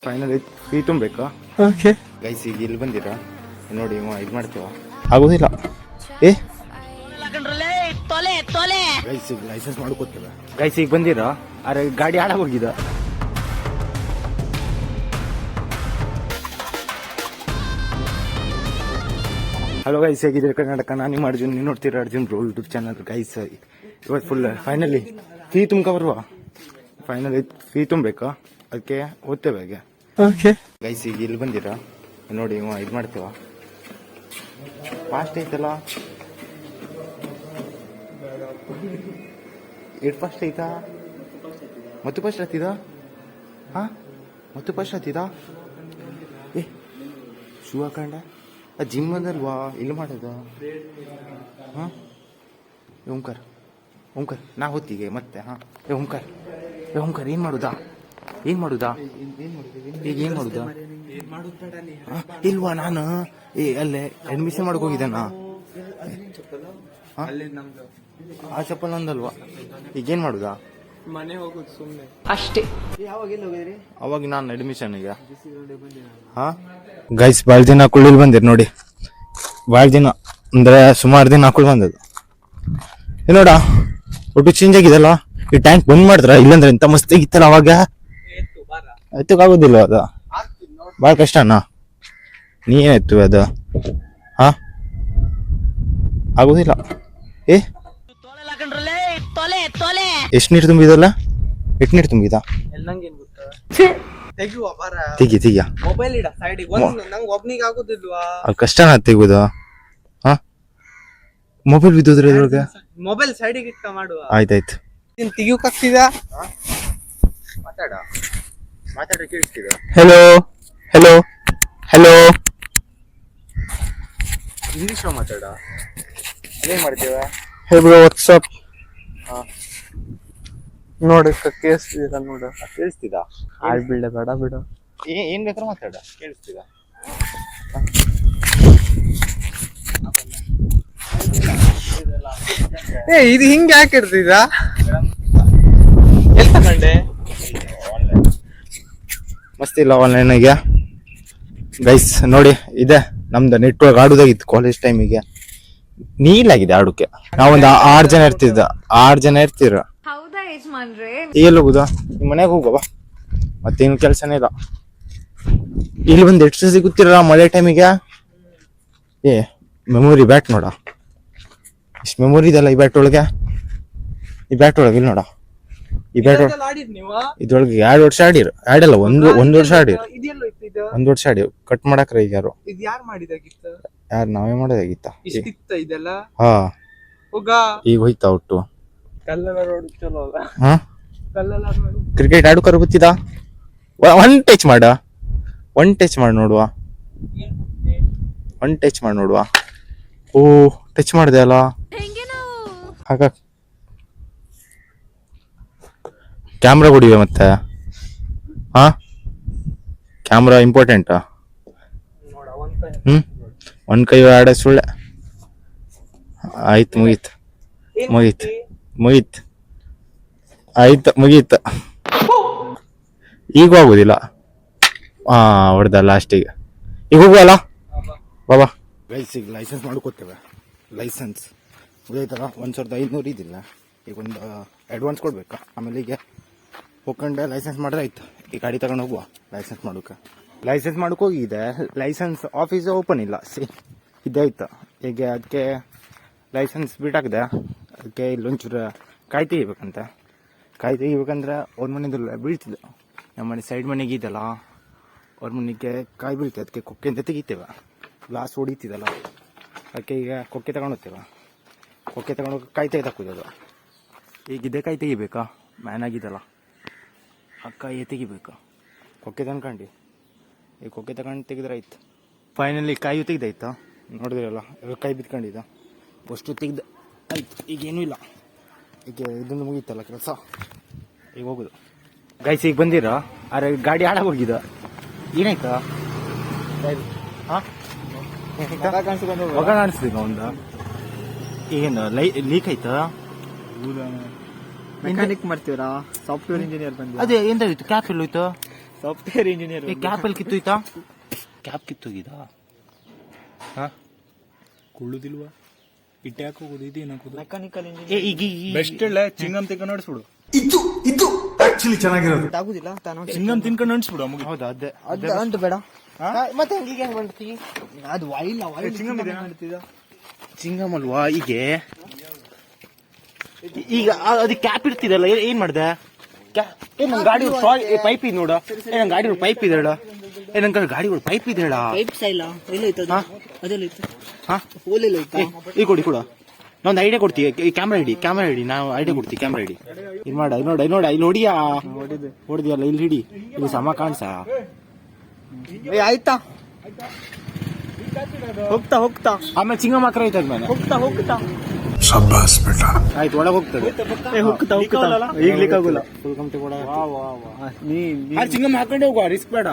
Final fee ತುಂಬಬೇಕಾ? Okay guys ಈಗ ಇಲ್ಲಿ ಬಂದಿರಾ ನೋಡಿ ಇದು ಮಾಡ್ತೀವ ಆಗೋದಿಲ್ಲ. ಗೈಸ್ ಈಗ ಲೈಸೆನ್ಸ್ ಮಾಡ್ಕೋತೀವ. ಗೈಸ್ ಈಗ ಬಂದಿರಾ ಅರೆ ಗಾಡಿ ಹಾಳಾಗಿ ಹೋಗಿದ. ಹಲೋ ಗೈಸ್, ಹೇಗಿದ್ದೀರಿ ಕರ್ನಾಟಕ? ನಾನು ನಿಮ್ಮ ಅರ್ಜುನ್, ನೀವು ನೋಡ್ತೀರಾ Arjun bro YouTube channel. Guys ಇವತ್ತು ಫುಲ್ ಫೈನಲಿ ಫೀ ತುಂಬ್ಕ ಬರುವ. ಫೈನಲಿ ಫೀ ತುಂಬಬೇಕಾ? ಅದಕ್ಕೆ ಓದ್ತೇವೆ ಹಾಗೆ. ಓಕೆ ಗೈಸ್ ಈಗ ಇಲ್ಲಿ ಬಂದಿರಾ ನೋಡಿ ಇದು ಮಾಡ್ತೀವ. ಫಾಸ್ಟ್ ಐತಲ್ಲ, ಎಷ್ಟು ಫಾಸ್ಟ್ ಐತಾ? ಮತ್ತು ಫಸ್ಟ್ ಹತ್ತಿದ ಮತ್ತು ಫಸ್ಟ್ ಹತ್ತಿದ. ಶೂ ಹಾಕೊಂಡ ಜಿಮ್ ಅದಲ್ವಾ ಇಲ್ಲಿ ಮಾಡೋದ? ಹಾಂ ಓಂಕರ್ ನಾ ಹೊತ್ತಿಗೆ ಮತ್ತೆ. ಹಾಂ ಓಂಕರ್ ಏನು ಮಾಡುದಾ? ಈಗ ಏನ್ ಮಾಡುದಾ? ಇಲ್ವಾ ನಾನು ಅಲ್ಲೇ ಅಡ್ಮಿಷನ್ ಮಾಡಕ್ ಹೋಗಿದ್ದಾನ. ಆ ಚಪ್ಪಲ್ ನಂದಲ್ವಾ? ಈಗೇನ್ ಮಾಡುದಾ? ಮನೆ ಹೋಗುದು ಸುಮ್ಮನೆ ಅಷ್ಟೇ. ಅವಾಗ ನಾನು ಅಡ್ಮಿಷನ್ ಈಗ. ಹಾ ಗೈಸ್ ಭಾಳ ದಿನ ಕುಳ್ಳಿಲ್ ಬಂದಿರ್ ನೋಡಿ. ಭಾಳ ದಿನ ಅಂದ್ರೆ ಸುಮಾರು ದಿನ ಹಾಕುಳ್ ಬಂದದ್ದು. ನೋಡ ಒಟ್ಟು ಚೇಂಜ್ ಆಗಿದಲ್ಲ. ಈ ಟ್ಯಾಂಕ್ ಬಂದ್ ಮಾಡಿದ್ರ ಇಲ್ಲಂದ್ರೆ ಇಂತ ಮಸ್ತ್ ಆಗಿತ್ತಲ್ಲ ಅವಾಗ. ಎತ್ತಕ್ಕಾಗೋದಿಲ್ಲ ಅದು, ಭಾಳ ಕಷ್ಟನಾ? ನೀ ಏನಾಯ್ತು ಅದು? ಹಾ ಆಗೋದಿಲ್ಲ. ಎಷ್ಟು ನೀರು ತುಂಬಿದಲ್ಲ? ಎಷ್ಟು ನೀರು ತುಂಬಿದ? ತೆಗಿಯ ಮೊಬೈಲ್ ಇಡ ಸೈಡಿಗೆ. ನಂಗೆ ಒಬ್ನಿಗೆ ಆಗುದಿಲ್ವಾ? ಅದು ಕಷ್ಟನಾ ತೆಗುದು? ಹಾ ಮೊಬೈಲ್ ಬಿದ್ದೋದ್ರೆ ಇದ್ರೊಳಗೆ. ಮೊಬೈಲ್ ಸೈಡಿಗೆ ಇಟ್ಟ ಮಾಡುವ. ಆಯ್ತಾಯ್ತು. ತೆಗಿಯೋಕಾಗ್ತಿದ? ಮಾತಾಡ ಕೇಳಿಸ್ತಿದ? ಹೆಲೋ ಇಂಗ್ಲೀಷ್ ಮಾತಾಡ. ಏನ್ ಮಾಡ್ತೀವ? Hey bro what's up. ನೋಡಿ ಕೇಳಿಸ್ತಿದ ನೋಡು. ಕೇಳಿಸ್ತಿದ? ಆಯ್ ಬಿಡ ಬೇಡ ಬಿಡು. ಏನ್ ಬೇಕಾದ್ರೂ ಮಾತಾಡ, ಕೇಳಿಸ್ತಿದ? ಇದು ಹಿಂಗೆ ಯಾಕೆ ಇರ್ತಿದ? ಎಲ್ಲಿ ತಗೊಂಡೆ? ಮಸ್ತ್ ಇಲ್ಲ ಆನ್ಲೈನ್ಗೆ. ಗೈಸ್ ನೋಡಿ ಇದೆ ನಮ್ದು ನೆಟ್ವರ್ಕ್ ಆಡುದಾಗಿತ್ತು ಕಾಲೇಜ್ ಟೈಮಿಗೆ. ನೀಲಾಗಿದೆ ಆಡೋಕೆ. ನಾವೊಂದು 6 ಜನ ಇರ್ತೀರ. ಹೌದಾ ಯಜಮಾನ್ರೆ? ಎಲ್ಲಿ ಹೋಗುದಾ? ನಿಮ್ಮ ಮನೆಗೆ ಹೋಗುವ, ಮತ್ತೇನು ಕೆಲ್ಸನೇ ಇಲ್ಲ. ಇಲ್ಲಿ ಬಂದು ಎಷ್ಟು ಸಿಗುತ್ತಿರ ಮಳೆ ಟೈಮಿಗೆ. ಮೆಮೊರಿ ಬ್ಯಾಟ್ ನೋಡ, ಇಷ್ಟು ಮೆಮೊರಿ ಇದೆಲ್ಲ ಈ ಬ್ಯಾಟ್ ಒಳಗೆ. ಇಲ್ಲಿ ನೋಡ, ಈ ಬ್ಯಾಟ್ ಆಡಿದ್ ನೀವು? ಇದ್ರೊಳಗೆ 2 ವರ್ಷ ಆಡಿಲ್ಲ. ಒಂದು ವರ್ಷ ಆಡಿರು. ಇದೆಲ್ಲ ಇತ್ತು ಇದು? 1 ವರ್ಷ ಆಡಿ ಕಟ್ ಮಾಡಕ್ರ ಈಗ ಯಾರು? ಇದು ಯಾರು ಮಾಡಿದಾಗಿತ್ತು? ಯಾರು ನಾವೇ ಮಾಡೋದಾಗಿತ್ತ. ಇಷ್ಟಿತ್ತ ಇದೆಲ್ಲ? ಹಾ ಹೋಗ ಈಗ ಹೋಯ್ತಾ ಒಟ್ಟು. ಕಲ್ಲೆಲ್ಲ ರೋಡ್ ಚಲೋ ಅಲ್ಲ? ಹಾ ಕಲ್ಲೆಲ್ಲ ಮಾಡು. ಕ್ರಿಕೆಟ್ ಆಡುಕರ ಗೊತ್ತಿದ? ಒನ್ ಟಚ್ ಮಾಡಿ ನೋಡುವ. ಓ ಟಚ್ ಮಾಡಿದೆ ಅಲ್ಲ. ಹಾಕ ಕ್ಯಾಮ್ರಾ ಕೊಡಿವೆ ಮತ್ತೆ. ಹಾ ಕ್ಯಾಮ್ರಾ ಇಂಪಾರ್ಟೆಂಟಾ? ಒಂದ್ ಕೈ ಆಡ ಸುಳ್ಳೆ. ಆಯ್ತು ಮುಗೀತು. ಈಗ ಆಗುದಿಲ್ಲ. ಹೊಡೆದ ಲಾಸ್ಟಿಗೆ. ಈಗ ಹೋಗುವಲ್ಲ ಬಾಬಾ. ಗೈಸಿಗೆ ಲೈಸೆನ್ಸ್ ಮಾಡ್ಕೋತೇವೆ. ಲೈಸೆನ್ಸ್ ಉದೈತಲ್ಲ 1500 ಇದಿಲ್ಲ. ಈಗ ಒಂದು ಅಡ್ವಾನ್ಸ್ ಕೊಡ್ಬೇಕಾ? ಆಮೇಲೆ ಈಗ ಹೋಗ್ಕೊಂಡೆ ಲೈಸೆನ್ಸ್ ಮಾಡಿದ್ರೆ ಆಯ್ತು. ಈ ಗಾಡಿ ತಗೊಂಡು ಹೋಗುವ ಲೈಸೆನ್ಸ್ ಹೋಗಿದೆ. ಲೈಸೆನ್ಸ್ ಆಫೀಸ್ ಓಪನ್ ಇಲ್ಲ. ಇದಾಯ್ತು ಈಗ. ಅದಕ್ಕೆ ಲೈಸೆನ್ಸ್ ಬಿಟ್ಟಾಕಿದೆ. ಅದಕ್ಕೆ ಇಲ್ಲೊಂಚೂರು ಕಾಯಿ ತೆಗಿಬೇಕಂದ್ರೆ ಅವ್ರ ಮನೆಯದಲ್ಲ ಬೀಳ್ತಿದ್ದೆ. ನಮ್ಮ ಮನೆ ಸೈಡ್ ಮನೆಗೆ ಇದಲ್ಲ, ಅವ್ರ ಮನೆಗೆ ಕಾಯಿ ಬೀಳ್ತದೆ. ಅದಕ್ಕೆ ಕೊಕ್ಕೆ ಅಂತ ತೆಗಿತೇವೆ. ಗ್ಲಾಸ್ ಹೊಡಿತಿದ್ದಲ್ಲ, ಅದಕ್ಕೆ ಈಗ ಕೊಕ್ಕೆ ತಗೊಂಡು ಹೋಗ್ತೇವೆ. ಕೊಕ್ಕೆ ತಗೊಂಡೋಗಿ ಕಾಯಿ ತೆಗೆದಾಕೋದು. ಈಗ ಇದೇ ಕಾಯಿ ತೆಗಿಬೇಕಾ? ಮ್ಯಾನ್ ಆಗಿದ್ದಲ್ಲ ಆ ಕಾಯಿ ತೆಗಿಬೇಕಾ? ಕೊಕ್ಕೆ ತಗೊಂಡು ಈ ಕೊಕ್ಕೆ ತಗೊಂಡು ತೆಗೆದ್ರೆ ಆಯ್ತು. ಫೈನಲಿ ಕಾಯಿ ತೆಗ್ದಾಯ್ತಾ ನೋಡಿದ್ರಲ್ಲ. ಇವಾಗ ಕೈ ಬಿತ್ಕೊಂಡಿದ್ದ ಅಷ್ಟು ತೆಗ್ದು ಆಯ್ತು. ಈಗೇನೂ ಇಲ್ಲ. ಈಗ ಇದೊಂದು ಮುಗೀತಲ್ಲ ಕೆಲಸ. ಈಗ ಹೋಗುದು. ಗೈಸ್ ಈಗ ಬಂದಿರ ಅರೆ ಗಾಡಿ ಹಾಳಾಗಿ ಹೋಗಿದ. ಏನಾಯ್ತಾ? ಹಾಂ ಹೊಗ ಕಾಣಿಸ್ತೀಗ ಒಂದು. ಏನು ಲೀಕ್ ಆಯ್ತಾ? ಮೆಕ್ಯಾನಿಕ್ ಮಾಡ್ತೀರಾ? ಸಾಫ್ಟ್ವೇರ್ ಇಂಜಿನಿಯರ್ ಬಂದ. ಅದೇ ಎಂತಾಗಿತ್ತು? ಕ್ಯಾಪ್ ಎಲ್ಲೋಯ್ತು? ಸಾಫ್ಟ್ವೇರ್ ಇಂಜಿನಿಯರ್ ಕ್ಯಾಪ್ ಅಲ್ಲಿ ಕಿತ್ತೋಯ್ತಾ ಕ್ಯಾಪ್ ಕಿತ್ತೋಗಿದಾ ಹಾ ಕೊಳ್ಳುದಿಲ್ವಾ ಇಟ್ಟೆ ಹಾಕೋದು ಇದೇನು ಹಾಕೋದು ಮೆಕ್ಯಾನಿಕಲ್ ಇಂಜಿನಿಯರ್ ಈಗ ಬೆಸ್ಟ್ ಇಲ್ಲ ಚಿಂಗಮ್ ತಿನ್ಕೊಂಡು ನಡೆಸ್ಬಿಡು ಆಗುದಿಲ್ಲ ತಾನು ಚಿಂಗಮ್ ತಿನ್ಕೊಂಡು ನಡೆಸ್ಬಿಡು ಮುಗಿ ಹೌದಾ ಅದೇ ಅಂತ ಬೇಡ ಮತ್ತೆ ಹಂಗೀಗ ಹೆಂಗ್ ಮಾಡ್ತಿ ಅದು ವೈಲ್ ಚಿಂಗಮ್ ಇದೆ ಚಿಂಗಮ್ ಅಲ್ವಾ ಈಗ ಅದಕ್ಕೆ ಕ್ಯಾಪ್ ಇರ್ತಿದಲ್ಲ ಏನ್ ಮಾಡ್ದೆ ನನ್ ಗಾಡಿ ಪೈಪ್ ಇದೆ ನೋಡ ನನ್ ಗಾಡಿ ಪೈಪ್ ಇದೆ ಹೇಳ ನನ್ ಗಾಡಿ ಪೈಪ್ ಇದೆ ಹೇಳ ಪೈಪ್ಸ್ ಇಲ್ಲ ಎಲ್ಲೈತೆ ಅದು ಅದೆಲ್ಲ ಇತ್ತು ಹಾ ಹೋಲೆಲ್ಲ ಐತಾ ಈಗ ಕೊಡ ನಾವೊಂದು ಐಡಿಯಾ ಕೊಡ್ತೀವಿ ಕ್ಯಾಮ್ರಾ ಹಿಡಿ ನಾವು ಐಡಿಯಾ ಕೊಡ್ತೀವಿ ಕ್ಯಾಮ್ರಾ ಹಿಡಿ ಇದು ಮಾಡ ನೋಡ ಇಲ್ಲಿ ನೋಡಿಯಾ ಹೊಡಿದ್ಯಲ್ಲ ಇಲ್ಲಿ ಹಿಡಿ ಇಲ್ಲಿ ಸಮ ಕಾಣ್ಸ ಆಯ್ತಾ ಹೋಗ್ತಾ ಆಮೇಲೆ ಚಿಂಗಮ್ ಹಾಕ್ರ ಐತೆ ಆದ್ಮೇಲೆ ಹೋಗ್ತಾ ಆಯ್ತು ಒಳಗೆ ಹೋಗ್ತದೆ ಹೋಗ್ತಾ ಈಗ್ಲಿಕ್ಕೆ ಆಗುಲ್ಲ ಫುಲ್ ಕಂಪ್ಟಿ ಕೊಡ ನೀ ಚಿಂಗಮ್ ಹಾಕೊಂಡೆ ಹೋಗುವ ರಿಸ್ಕ್ ಬೇಡ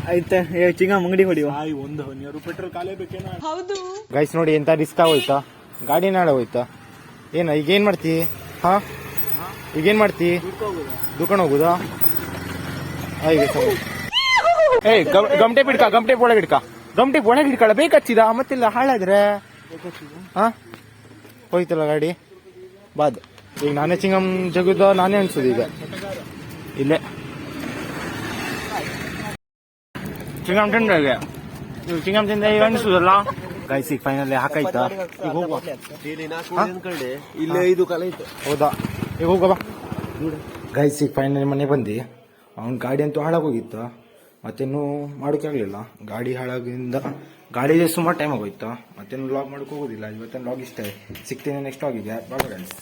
ಆಯ್ತಾ ಚಿಂಗ ಅಂಗಡಿ ಹೊಡಿವ ಒಂದು ಹನ್ನೆರಡು ಪೆಟ್ರೋಲ್ ಕಾಲೇ ಬೇಕೇನ ಗೈಸ್ ನೋಡಿ ಎಂತ ರಿಸ್ಕ್ ಆಗೋಯ್ತಾ ಗಾಡಿ ನಾಳೆ ಹೋಯ್ತಾ ಈಗೇನ್ ಮಾಡ್ತಿ ಹಾ ಈಗೇನ್ ಮಾಡ್ತಿ ದುಕಾನ್ ಹೋಗುದಾ ಗಮಟೆ ಒಳಗೆ ಹಿಡ್ಕಳ ಬೇಕಚ್ಚಿದ ಮತ್ತಿಲ್ಲ ಹಾಳಾದ್ರೆ ಹಾ ಹೋಯ್ತಲ್ಲ ಗಾಡಿ ಬಾದ್ ಈಗ ನಾನೇ ಚಿಂಗಮ್ ಜಗುದ ನಾನೇ ಅನ್ಸುದು ಈಗ ಇಲ್ಲೇ ಚಿಂಗಮ್ ತಿಂದ್ರೆ ಚಿಂಗಮ್ ತಿಂದ ಈಗ ಅನ್ಸುದಲ್ಲ ಗೈಸ್ ಈಗ ಫೈನಲಿ ಹಾಕಾಯ್ತಾ ಈಗ ಹೋಗುವ ಇಲ್ಲೇ ಇದು ಕಲೆ ಇತ್ತು ಹೌದಾ ಈಗ ಹೋಗವ ಗೈಸ್ ಈಗ ಫೈನಲಿ ಮನೆ ಬಂದು ಅವ್ನ ಗಾಡಿ ಅಂತೂ ಹಾಳಾಗೋಗಿತ್ತು ಮತ್ತೇನು ಮಾಡೋಕ್ಕಾಗಲಿಲ್ಲ ಗಾಡಿ ಹಾಳಾಗಿಂದ ಗಾಡಿಗೆ ಸುಮಾರು ಟೈಮ್ ಆಗೋಯ್ತಾ ಮತ್ತೇನು ಲಾಗ್ ಮಾಡೋಕೆ ಹೋಗೋದಿಲ್ಲ ಇವತ್ತೇನು ಲಾಗ್ ಇಷ್ಟ ಸಿಗ್ತೇನೆ ನೆಕ್ಸ್ಟ್ ಲಾಗಿಗೆ ಬಾಯ್ ಗೈಸ್.